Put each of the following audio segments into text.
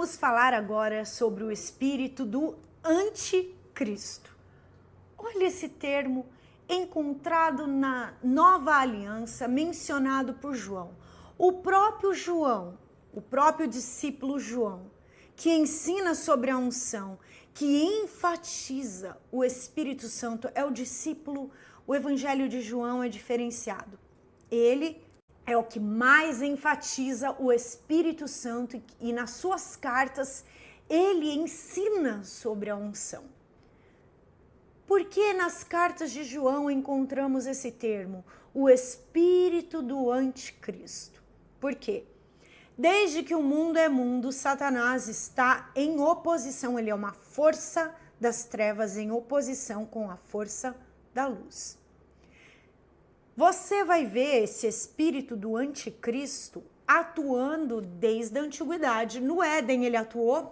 Vamos falar agora sobre o espírito do anticristo. Olha esse termo encontrado na Nova Aliança, mencionado por João. O próprio João, o próprio discípulo João, que ensina sobre a unção, que enfatiza o Espírito Santo, é o discípulo, o Evangelho de João é diferenciado. Ele é o que mais enfatiza o Espírito Santo e nas suas cartas ele ensina sobre a unção. Por que nas cartas de João encontramos esse termo, o espírito do anticristo? Por quê? Desde que o mundo é mundo, Satanás está em oposição, ele é uma força das trevas em oposição com a força da luz. Você vai ver esse espírito do anticristo atuando desde a antiguidade. No Éden ele atuou,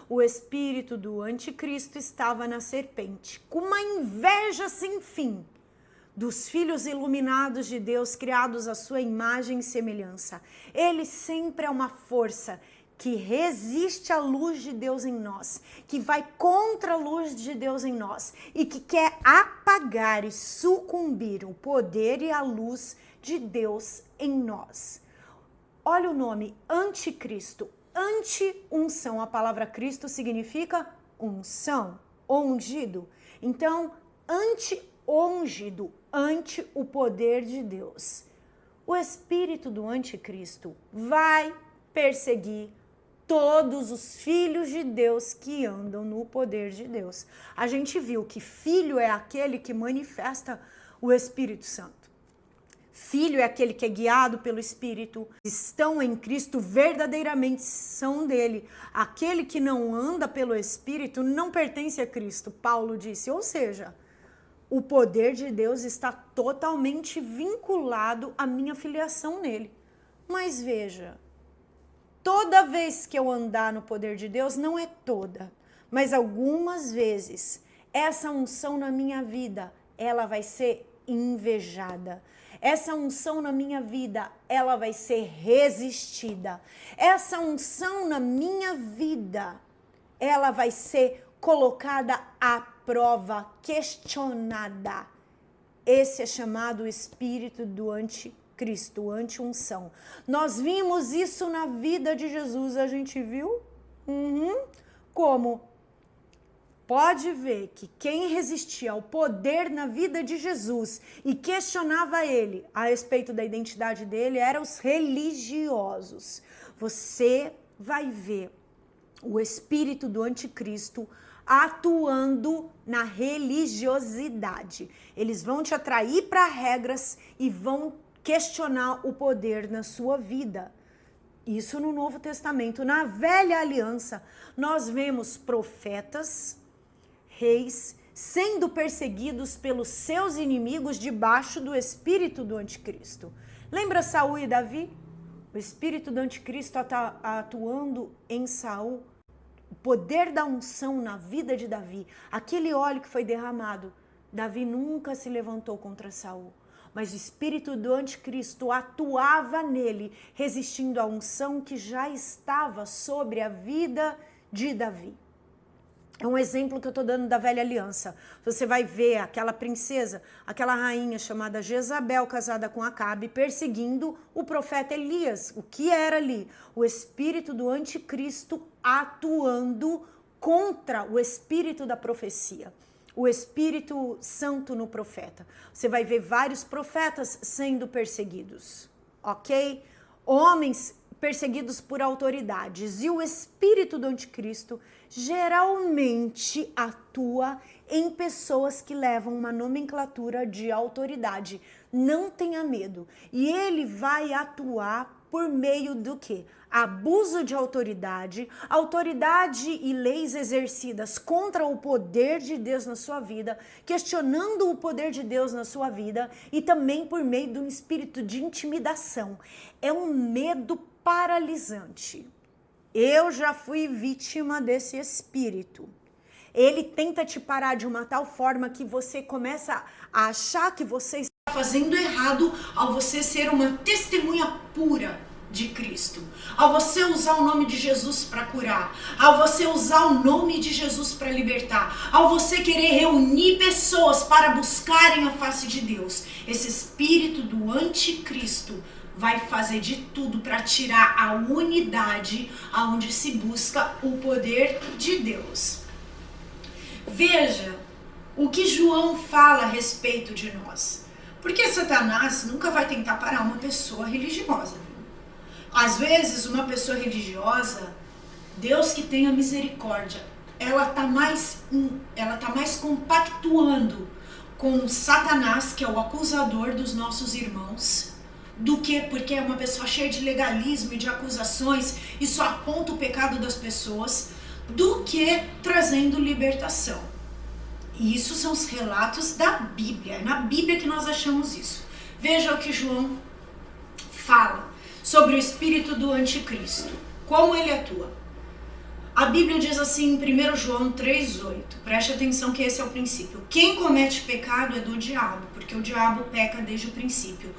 O espírito do anticristo estava na serpente, com uma inveja sem fim dos filhos iluminados de Deus, criados à sua imagem e semelhança. Ele sempre é uma força que resiste à luz de Deus em nós, que vai contra a luz de Deus em nós e que quer apagar e sucumbir o poder e a luz de Deus em nós. Olha o nome, anticristo. Anti-unção, a palavra Cristo significa unção, ungido. Então, anti-ungido, ante o poder de Deus. O espírito do anticristo vai perseguir todos os filhos de Deus que andam no poder de Deus. A gente viu que filho é aquele que manifesta o Espírito Santo. Filho é aquele que é guiado pelo Espírito, estão em Cristo, verdadeiramente são dele. Aquele que não anda pelo Espírito não pertence a Cristo, Paulo disse. Ou seja, o poder de Deus está totalmente vinculado à minha filiação nele. Mas veja, toda vez que eu andar no poder de Deus, não é toda, mas algumas vezes, essa unção na minha vida, ela vai ser invejada. Essa unção na minha vida, ela vai ser resistida. Essa unção na minha vida, ela vai ser colocada à prova, questionada. Esse é chamado espírito do anticristo, anti-unção. Nós vimos isso na vida de Jesus, a gente viu? Como? Pode ver que quem resistia ao poder na vida de Jesus e questionava ele a respeito da identidade dele eram os religiosos. Você vai ver o espírito do anticristo atuando na religiosidade. Eles vão te atrair para regras e vão questionar o poder na sua vida. Isso no Novo Testamento. Na Velha Aliança, nós vemos profetas, reis, sendo perseguidos pelos seus inimigos debaixo do espírito do anticristo. Lembra Saul e Davi? O espírito do anticristo atuando em Saul. O poder da unção na vida de Davi. Aquele óleo que foi derramado. Davi nunca se levantou contra Saul. Mas o espírito do anticristo atuava nele, resistindo à unção que já estava sobre a vida de Davi. É um exemplo que eu estou dando da Velha Aliança. Você vai ver aquela princesa, aquela rainha chamada Jezabel, casada com Acabe, perseguindo o profeta Elias. O que era ali? O espírito do anticristo atuando contra o espírito da profecia. O Espírito Santo no profeta. Você vai ver vários profetas sendo perseguidos, ok? Homens perseguidos por autoridades. E o espírito do anticristo geralmente atua em pessoas que levam uma nomenclatura de autoridade. Não tenha medo. E ele vai atuar por meio do quê? Abuso de autoridade, autoridade e leis exercidas contra o poder de Deus na sua vida, questionando o poder de Deus na sua vida e também por meio de um espírito de intimidação. É um medo paralisante. Eu já fui vítima desse espírito. Ele tenta te parar de uma tal forma que você começa a achar que você está fazendo errado ao você ser uma testemunha pura de Cristo, ao você usar o nome de Jesus para curar, ao você usar o nome de Jesus para libertar, ao você querer reunir pessoas para buscarem a face de Deus, esse espírito do anticristo vai fazer de tudo para tirar a unidade aonde se busca o poder de Deus. Veja o que João fala a respeito de nós. Porque Satanás nunca vai tentar parar uma pessoa religiosa. Às vezes, uma pessoa religiosa, Deus que tenha misericórdia, ela tá mais compactuando com Satanás, que é o acusador dos nossos irmãos, do que porque é uma pessoa cheia de legalismo e de acusações e só aponta o pecado das pessoas, do que trazendo libertação. E isso são os relatos da Bíblia. É na Bíblia que nós achamos isso. Veja o que João fala sobre o espírito do anticristo. Como ele atua. A Bíblia diz assim em 1 João 3,8. Preste atenção que esse é o princípio. Quem comete pecado é do diabo, porque o diabo peca desde o princípio.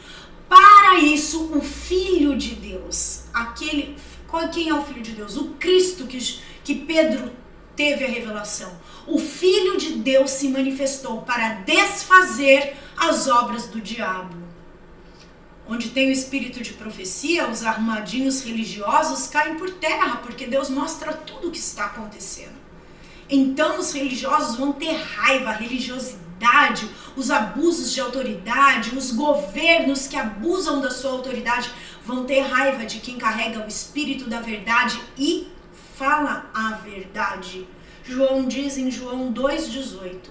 Para isso, o Filho de Deus, quem é o Filho de Deus? O Cristo que Pedro teve a revelação. O Filho de Deus se manifestou para desfazer as obras do diabo. Onde tem o espírito de profecia, os armadinhos religiosos caem por terra, porque Deus mostra tudo o que está acontecendo. Então os religiosos vão ter raiva, a religiosidade, os abusos de autoridade, os governos que abusam da sua autoridade vão ter raiva de quem carrega o espírito da verdade e fala a verdade. João diz em João 2,18: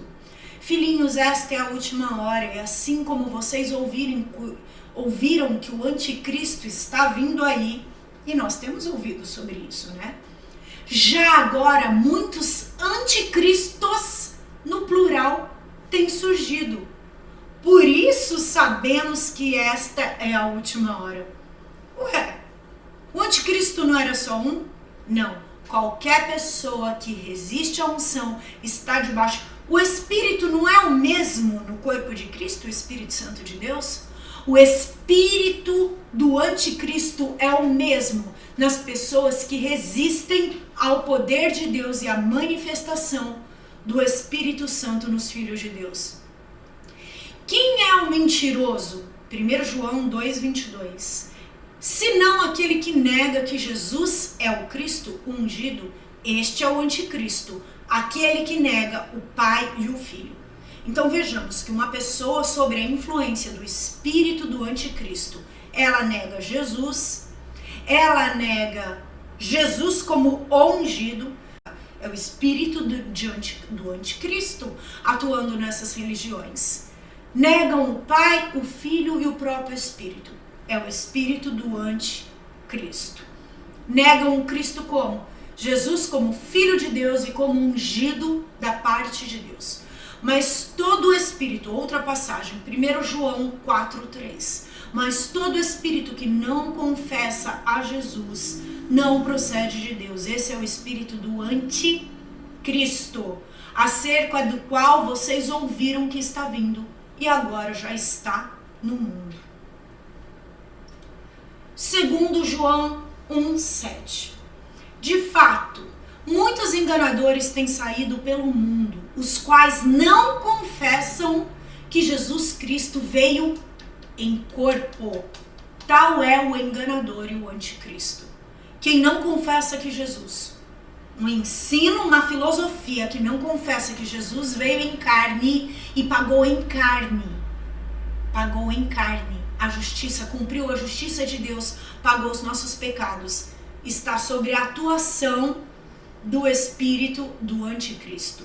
Filhinhos, esta é a última hora, e assim como vocês ouviram que o anticristo está vindo aí, e nós temos ouvido sobre isso, né? Já agora muitos anticristos, no plural, têm surgido. Por isso sabemos que esta é a última hora. Ué, o anticristo não era só um? Não. Qualquer pessoa que resiste à unção está debaixo. O Espírito não é o mesmo no corpo de Cristo, o Espírito Santo de Deus? O Espírito do anticristo é o mesmo nas pessoas que resistem ao poder de Deus e à manifestação do Espírito Santo nos filhos de Deus. Quem é o mentiroso? 1 João 2,22. Senão aquele que nega que Jesus é o Cristo ungido, este é o anticristo, aquele que nega o Pai e o Filho. Então vejamos que uma pessoa sob a influência do espírito do anticristo, ela nega Jesus como o ungido, é o espírito do anticristo atuando nessas religiões. Negam o Pai, o Filho e o próprio Espírito. É o espírito do anticristo. Negam o Cristo como? Jesus como Filho de Deus e como ungido da parte de Deus. Mas todo espírito, outra passagem, 1 João 4,3. Mas todo espírito que não confessa a Jesus não procede de Deus. Esse é o espírito do anticristo, acerca do qual vocês ouviram que está vindo e agora já está no mundo. Segundo João 1,7. De fato, muitos enganadores têm saído pelo mundo, os quais não confessam que Jesus Cristo veio em corpo. Tal é o enganador e o anticristo. Quem não confessa que Jesus, um ensino, uma filosofia que não confessa que Jesus veio em carne e pagou em carne. Pagou em carne. A justiça, cumpriu a justiça de Deus, pagou os nossos pecados. Está sobre a atuação do espírito do anticristo.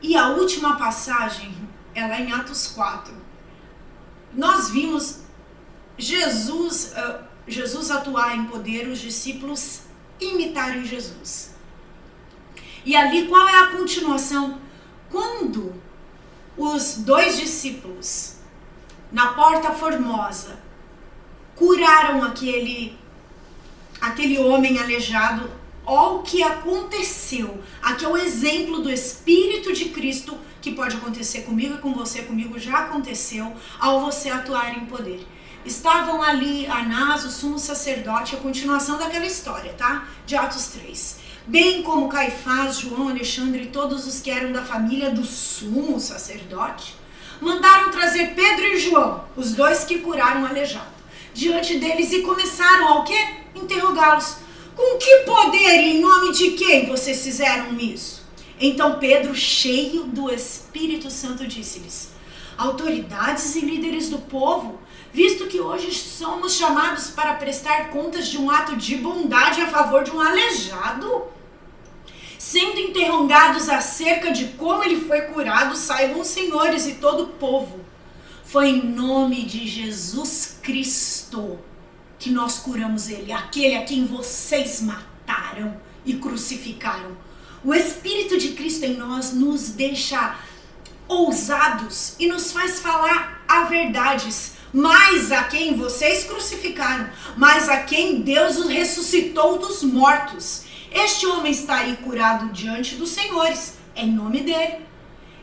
E a última passagem é lá em Atos 4. Nós vimos Jesus atuar em poder, os discípulos imitarem Jesus. E ali qual é a continuação? Quando os dois discípulos na Porta Formosa curaram aquele homem aleijado, olha o que aconteceu. Aqui é o exemplo do Espírito de Cristo que pode acontecer comigo e com você, comigo já aconteceu, ao você atuar em poder. estavam ali Anás, o sumo sacerdote, a continuação daquela história, tá? De Atos 3. Bem como Caifás, João, Alexandre e todos os que eram da família do sumo sacerdote, mandaram trazer Pedro e João, os dois que curaram o aleijado, diante deles e começaram ao quê? Interrogá-los. Com que poder e em nome de quem vocês fizeram isso? Então Pedro, cheio do Espírito Santo, disse-lhes: autoridades e líderes do povo, visto que hoje somos chamados para prestar contas de um ato de bondade a favor de um aleijado, sendo interrogados acerca de como ele foi curado, saibam os senhores e todo o povo, foi em nome de Jesus Cristo que nós curamos ele, aquele a quem vocês mataram e crucificaram. O Espírito de Cristo em nós nos deixa ousados e nos faz falar a verdades, mas a quem vocês crucificaram, mas a quem Deus o ressuscitou dos mortos. Este homem está aí curado diante dos senhores, é em nome dele.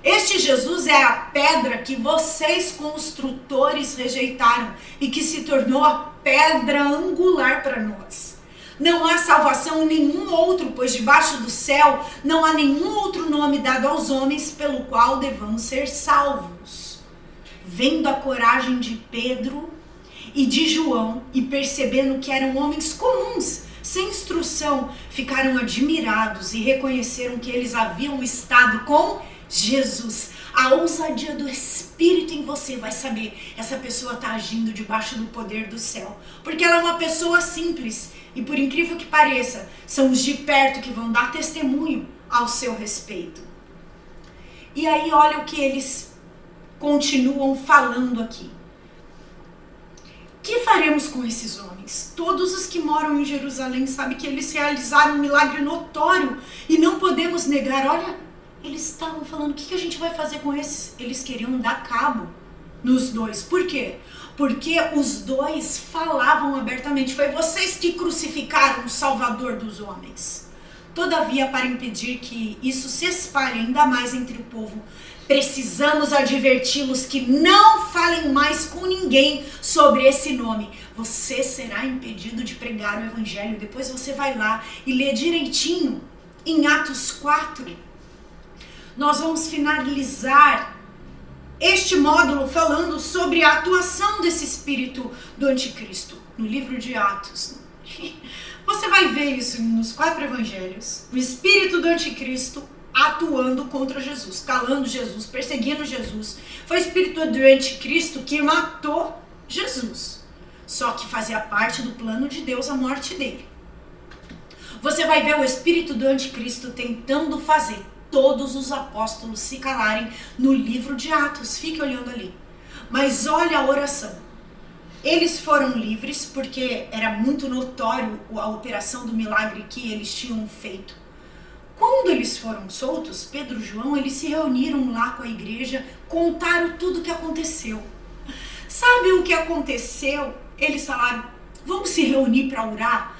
Este Jesus é a pedra que vocês construtores rejeitaram e que se tornou a pedra angular para nós. Não há salvação em nenhum outro, pois debaixo do céu não há nenhum outro nome dado aos homens pelo qual devamos ser salvos. Vendo a coragem de Pedro e de João e percebendo que eram homens comuns, sem instrução, ficaram admirados e reconheceram que eles haviam estado com Jesus. A ousadia do Espírito em você vai saber, essa pessoa está agindo debaixo do poder do céu, porque ela é uma pessoa simples e, por incrível que pareça, são os de perto que vão dar testemunho ao seu respeito. E aí olha o que eles continuam falando aqui. Que faremos com esses homens? Todos os que moram em Jerusalém sabem que eles realizaram um milagre notório e não podemos negar. Olha, eles estavam falando, o que a gente vai fazer com esses? Eles queriam dar cabo nos dois. Por quê? Porque os dois falavam abertamente. Foi vocês que crucificaram o Salvador dos homens. Todavia, para impedir que isso se espalhe ainda mais entre o povo, precisamos adverti-los que não falem mais com ninguém sobre esse nome. Você será impedido de pregar o evangelho. Depois você vai lá e lê direitinho em Atos 4. Nós vamos finalizar este módulo falando sobre a atuação desse espírito do anticristo no livro de Atos. Você vai ver isso nos 4 evangelhos. O espírito do anticristo atuando contra Jesus, calando Jesus, perseguindo Jesus. Foi o espírito do anticristo que matou Jesus. Só que fazia parte do plano de Deus a morte dele. Você vai ver o espírito do anticristo tentando fazer todos os apóstolos se calarem no livro de Atos. Fique olhando ali. Mas olha a oração. Eles foram livres porque era muito notório a operação do milagre que eles tinham feito. Quando eles foram soltos, Pedro e João, eles se reuniram lá com a igreja, contaram tudo o que aconteceu. Sabe o que aconteceu? Eles falaram, vamos se reunir para orar?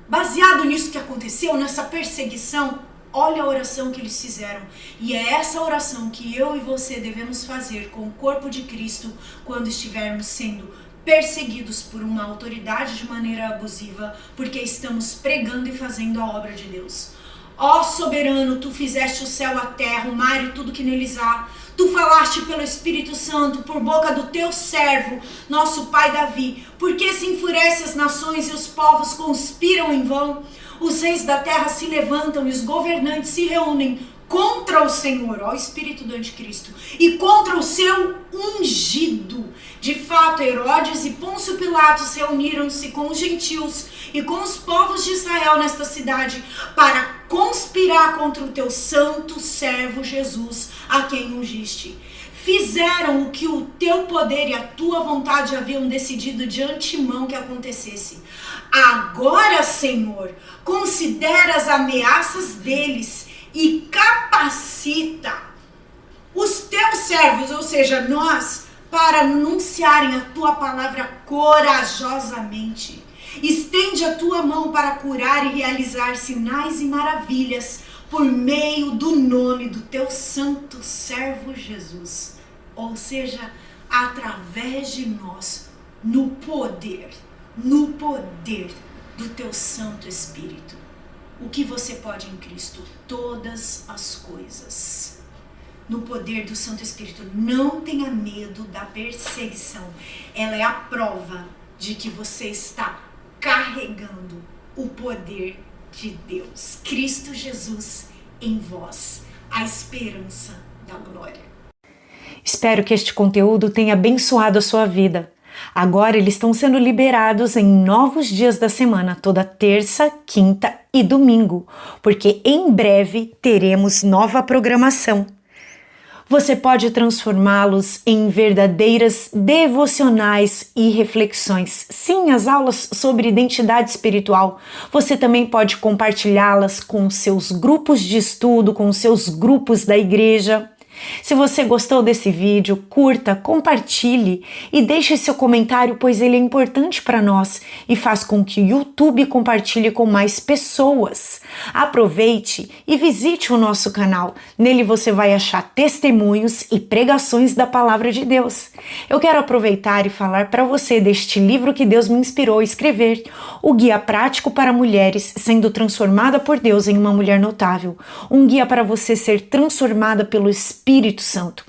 Baseado nisso que aconteceu, nessa perseguição, olha a oração que eles fizeram. E é essa oração que eu e você devemos fazer com o corpo de Cristo quando estivermos sendo perseguidos por uma autoridade de maneira abusiva, porque estamos pregando e fazendo a obra de Deus. Ó soberano, tu fizeste o céu, a terra, o mar e tudo que neles há. Tu falaste pelo Espírito Santo, por boca do teu servo, nosso pai Davi. Por que se enfurece as nações e os povos conspiram em vão? Os reis da terra se levantam e os governantes se reúnem contra o Senhor, ó espírito do anticristo, e contra o seu ungido. De fato, Herodes e Pôncio Pilatos reuniram-se com os gentios e com os povos de Israel nesta cidade para conspirar contra o teu santo servo Jesus, a quem ungiste. Fizeram o que o teu poder e a tua vontade haviam decidido de antemão que acontecesse. Agora, Senhor, considera as ameaças deles e capacita os teus servos, ou seja, nós, para anunciarem a tua palavra corajosamente. Estende a tua mão para curar e realizar sinais e maravilhas por meio do nome do teu santo servo Jesus. Ou seja, através de nós, no poder do teu Santo Espírito. O que você pode em Cristo? Todas as coisas. No poder do Santo Espírito. Não tenha medo da perseguição. Ela é a prova de que você está carregando o poder de Deus. Cristo Jesus em vós, a esperança da glória. Espero que este conteúdo tenha abençoado a sua vida. Agora eles estão sendo liberados em novos dias da semana, toda terça, quinta e domingo, porque em breve teremos nova programação. Você pode transformá-los em verdadeiras devocionais e reflexões. Sim, as aulas sobre identidade espiritual. Você também pode compartilhá-las com seus grupos de estudo, com seus grupos da igreja. Se você gostou desse vídeo, curta, compartilhe e deixe seu comentário, pois ele é importante para nós e faz com que o YouTube compartilhe com mais pessoas. Aproveite e visite o nosso canal. Nele você vai achar testemunhos e pregações da Palavra de Deus. Eu quero aproveitar e falar para você deste livro que Deus me inspirou a escrever, o Guia Prático para Mulheres Sendo Transformada por Deus em uma Mulher Notável. Um guia para você ser transformada pelo Espírito Santo.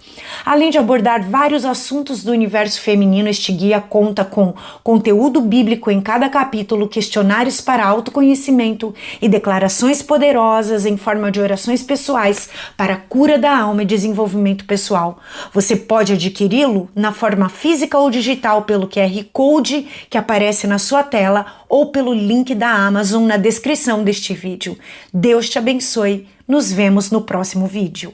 Além de abordar vários assuntos do universo feminino, este guia conta com conteúdo bíblico em cada capítulo, questionários para autoconhecimento e declarações poderosas em forma de orações pessoais para a cura da alma e desenvolvimento pessoal. Você pode adquiri-lo na forma física ou digital pelo QR Code que aparece na sua tela ou pelo link da Amazon na descrição deste vídeo. Deus te abençoe. Nos vemos no próximo vídeo.